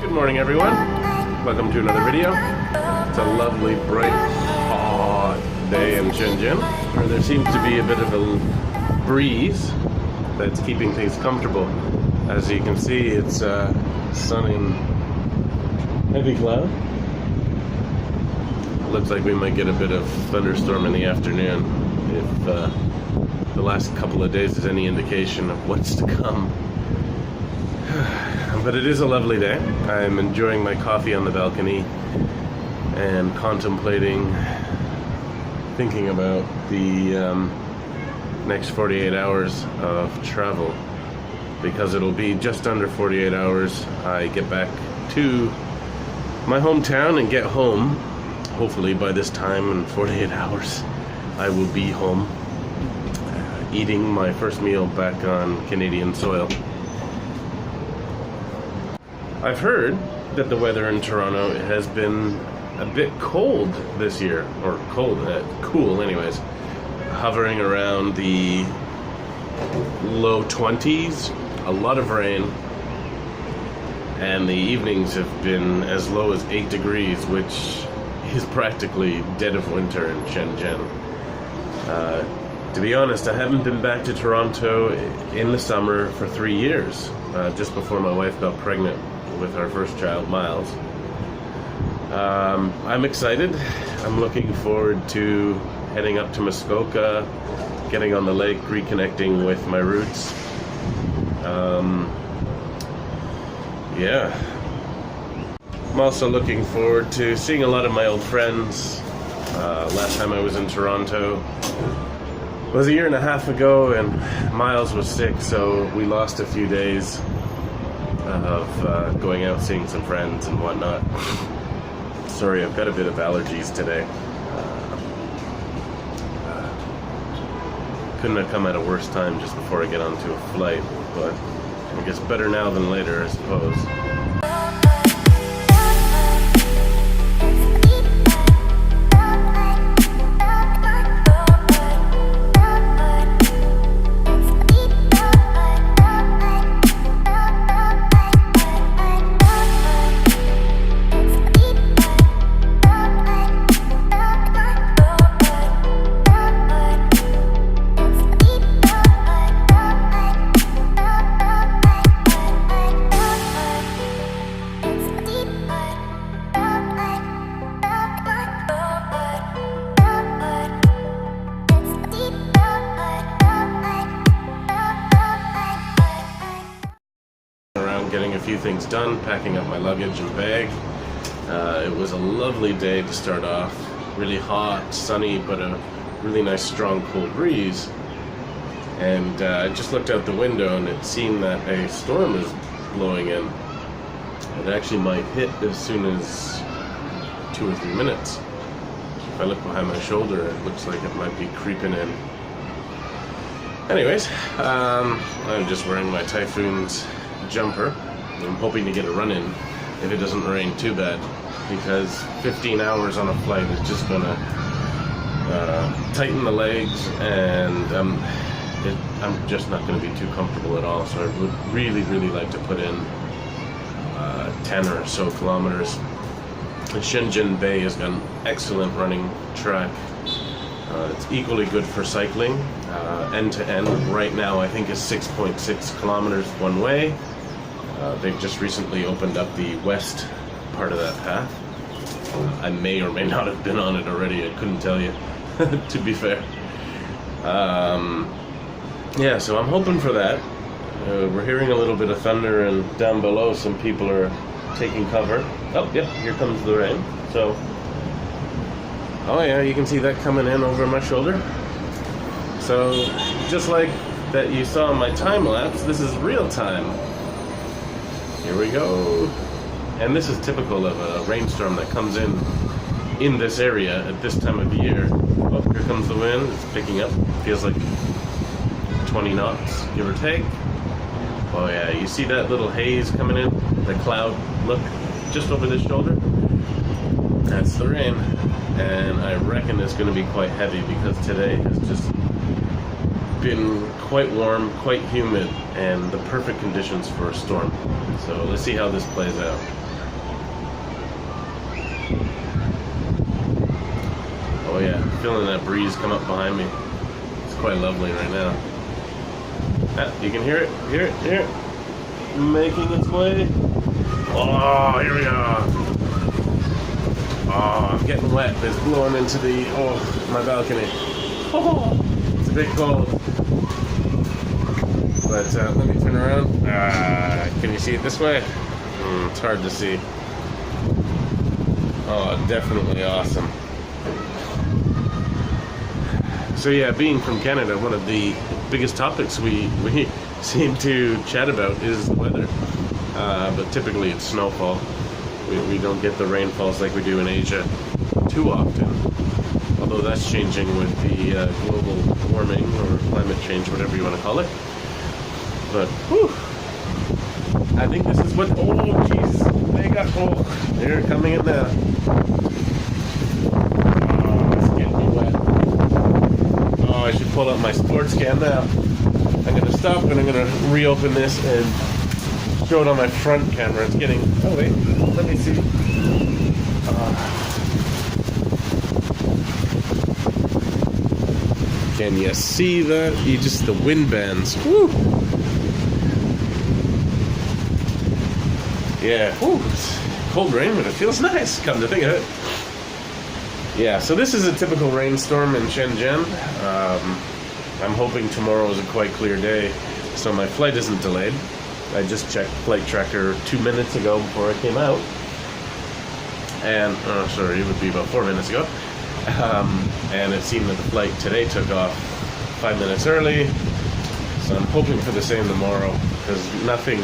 Good morning, everyone. Welcome to another video. It's a lovely, bright, hot day in Shenzhen, where there seems to be a bit of a breeze that's keeping things comfortable. As you can see, it's sun in heavy cloud. Looks like we might get a bit of thunderstorm in the afternoon if the last couple of days is any indication of what's to come. But it is a lovely day. I'm enjoying my coffee on the balcony and contemplating, thinking about the next 48 hours of travel, because it'll be just under 48 hours I get back to my hometown and get home. Hopefully by this time in 48 hours I will be home eating my first meal back on Canadian soil. I've heard that the weather in Toronto has been a bit cold this year, or cool anyways, hovering around the low 20s, a lot of rain, and the evenings have been as low as 8 degrees, which is practically dead of winter in Shenzhen. To be honest, I haven't been back to Toronto in the summer for 3 years, just before my wife got pregnant with our first child, Miles. I'm excited. I'm looking forward to heading up to Muskoka, getting on the lake, reconnecting with my roots. Yeah. I'm also looking forward to seeing a lot of my old friends. Last time I was in Toronto was a year and a half ago, and Miles was sick, so we lost a few days of going out, seeing some friends and whatnot. Sorry, I've got a bit of allergies today. Couldn't have come at a worse time just before I get onto a flight, but I guess better now than later, I suppose. Getting a few things done, packing up my luggage and bag. It was a lovely day to start off. Really hot, sunny, but a really nice strong cold breeze. And I just looked out the window and it seemed that a storm is blowing in. It actually might hit as soon as 2 or 3 minutes. If I look behind my shoulder, it looks like it might be creeping in. Anyways, I'm just wearing my Typhoon's jumper. I'm hoping to get a run in if it doesn't rain too bad, because 15 hours on a flight is just gonna tighten the legs, and I'm just not going to be too comfortable at all. So I would really like to put in 10 or so kilometers. The Shenzhen Bay has got an excellent running track. It's equally good for cycling, end to end. Right now I think it's 6.6 kilometers one way. They've just recently opened up the west part of that path. I may or may not have been on it already, I couldn't tell you, to be fair. Yeah, so I'm hoping for that. We're hearing a little bit of thunder, and down below some people are taking cover. Oh yeah, here comes the rain. So, oh yeah, you can see that coming in over my shoulder. So, just like that you saw in my time lapse, this is real time. Here we go. And this is typical of a rainstorm that comes in this area at this time of year. Oh, here comes the wind. It's picking up. Feels like 20 knots, give or take. Oh yeah, you see that little haze coming in? The cloud, look, just over this shoulder? That's the rain. And I reckon it's going to be quite heavy, because today has just been quite warm, quite humid, and the perfect conditions for a storm. So let's see how this plays out. Oh yeah, feeling that breeze come up behind me. It's quite lovely right now. Ah, you can hear it, hear it. Making its way. Oh, here we go. Oh, I'm getting wet. It's blowing into my balcony. Oh, it's a bit cold. But let me turn around. Can you see it this way? It's hard to see. Oh, definitely awesome. So yeah, being from Canada, one of the biggest topics we seem to chat about is the weather. But typically it's snowfall. We don't get the rainfalls like we do in Asia too often. Although that's changing with the global warming or climate change, whatever you want to call it. But, whew, I think this is what, oh jeez, they're coming in now. Oh, it's getting me wet. Oh, I should pull out my sports cam now. I'm going to stop and I'm going to reopen this and show it on my front camera. It's getting, oh wait, let me see. Can you see that? The wind bands. Woo! Yeah, whew, it's cold rain, but it feels nice, come to think of it. Yeah, so this is a typical rainstorm in Shenzhen. I'm hoping tomorrow is a quite clear day, so my flight isn't delayed. I just checked Flight Tracker 2 minutes ago before I came out. And, it would be about 4 minutes ago. And it seemed that the flight today took off 5 minutes early. So I'm hoping for the same tomorrow, because nothing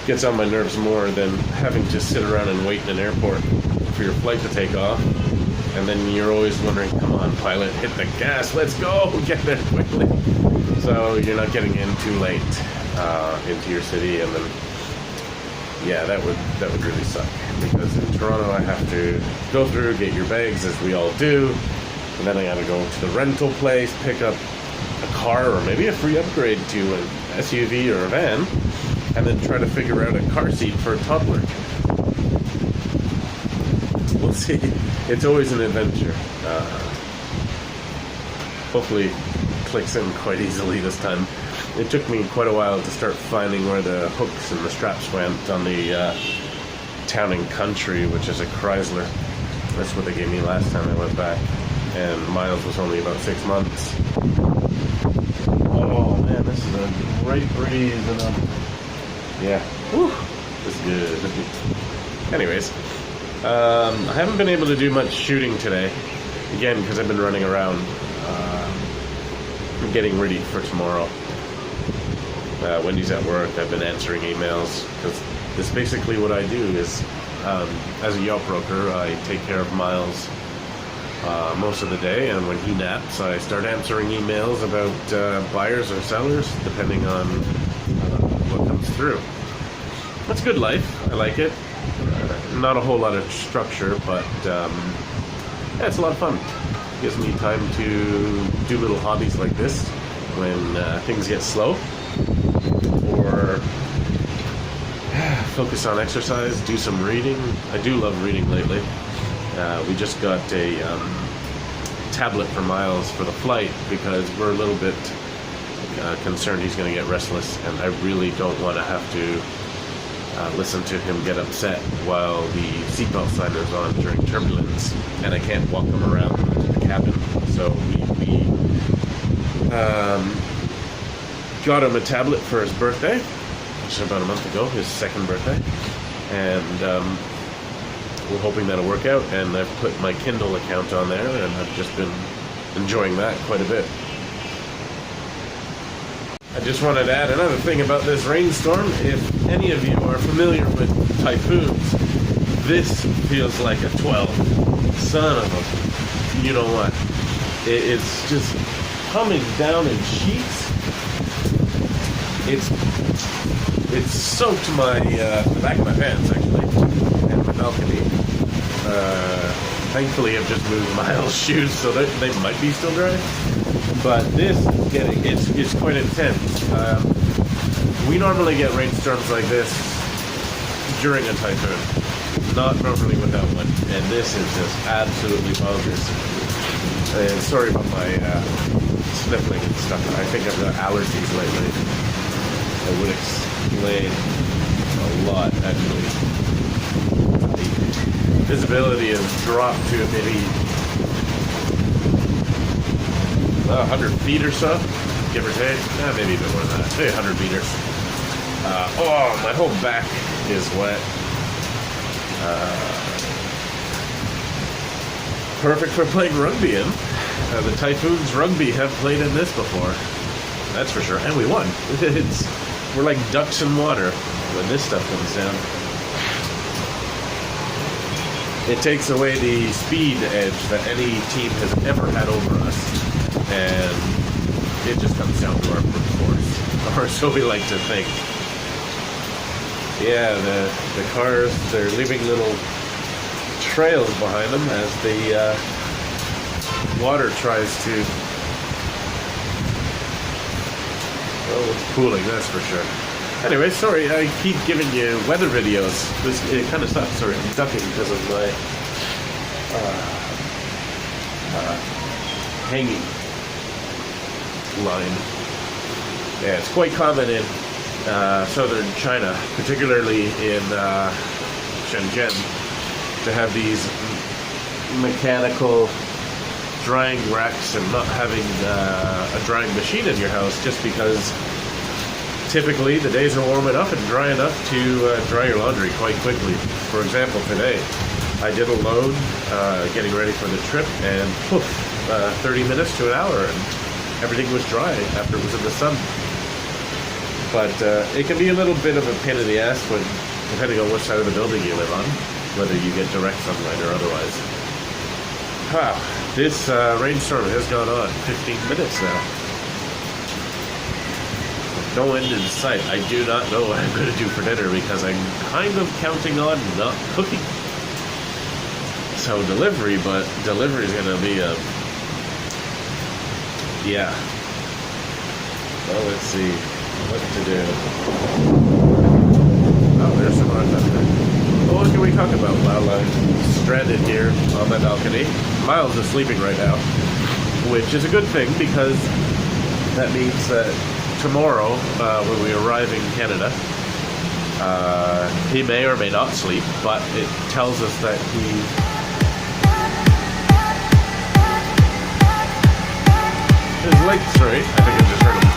gets on my nerves more than having to sit around and wait in an airport for your flight to take off, and then you're always wondering, come on pilot, hit the gas, let's go, get there quickly, so you're not getting in too late into your city. And then that would really suck, because in Toronto I have to go through, get your bags, as we all do, and then I gotta go to the rental place, pick up a car or maybe a free upgrade to an SUV or a van, and then try to figure out a car seat for a toddler. We'll see. It's always an adventure. Hopefully it clicks in quite easily this time. It took me quite a while to start finding where the hooks and the straps went on the Town & Country, which is a Chrysler. That's what they gave me last time I went back. And miles was only about 6 months. Oh man, this is a great breeze and yeah, whew, this is good. Anyways, I haven't been able to do much shooting today, again, because I've been running around getting ready for tomorrow. Wendy's at work, I've been answering emails, because this basically what I do is, as a yacht broker, I take care of Miles most of the day, and when he naps, I start answering emails about buyers or sellers, depending on what comes through. That's a good life. I like it. Not a whole lot of structure, but it's a lot of fun. It gives me time to do little hobbies like this when things get slow, or focus on exercise, do some reading. I do love reading lately. We just got a tablet for Miles for the flight, because we're a little bit concerned he's going to get restless, and I really don't want to have to listen to him get upset while the seatbelt sign is on during turbulence, and I can't walk him around the cabin. So we got him a tablet for his birthday, which is about a month ago, his second birthday, and we're hoping that'll work out. And I've put my Kindle account on there, and I've just been enjoying that quite a bit. I just wanted to add another thing about this rainstorm. If any of you are familiar with typhoons, this feels like a 12. Son of a, you know what? It's just coming down in sheets. It's soaked my the back of my pants, actually, and my balcony. Thankfully, I've just moved Miles' shoes, so they might be still dry. But this is it's quite intense. We normally get rainstorms like this during a typhoon, not normally without one. And this is just absolutely bonkers. And sorry about my sniffling and stuff. I think I've got allergies lately. That would explain a lot, actually. The visibility has dropped to maybe 100 feet or so, give or take. Maybe a bit more than that. Maybe 100 meters. Oh, my whole back is wet. Perfect for playing rugby in. The Typhoons rugby have played in this before. That's for sure. And we won. We're like ducks in water when this stuff comes down. It takes away the speed edge that any team has ever had over us. And it just comes down to our brute force. Or so we like to think. Yeah, the cars, they're leaving little trails behind them as the water tries to... Oh, it's cooling, that's for sure. Anyway, sorry, I keep giving you weather videos. It kind of sucks. Sorry, I'm ducking because of my hanging line. Yeah, it's quite common in southern China, particularly in Shenzhen, to have these mechanical drying racks and not having a drying machine in your house, just because typically the days are warm enough and dry enough to dry your laundry quite quickly. For example, today I did a load getting ready for the trip, and poof, 30 minutes to an hour and everything was dry after it was in the sun. But it can be a little bit of a pain in the ass when, depending on which side of the building you live on, whether you get direct sunlight or otherwise. Wow, this rainstorm has gone on 15 minutes now. No end in sight. I do not know what I'm going to do for dinner because I'm kind of counting on not cooking. So delivery, but delivery is going to be a... Yeah. Well, let's see what to do. Oh, there's some more thunder. Well, what can we talk about while I'm stranded here on my balcony? Miles is sleeping right now, which is a good thing because that means that tomorrow, when we arrive in Canada, he may or may not sleep, but it tells us that he... His legs straight. I think I just heard him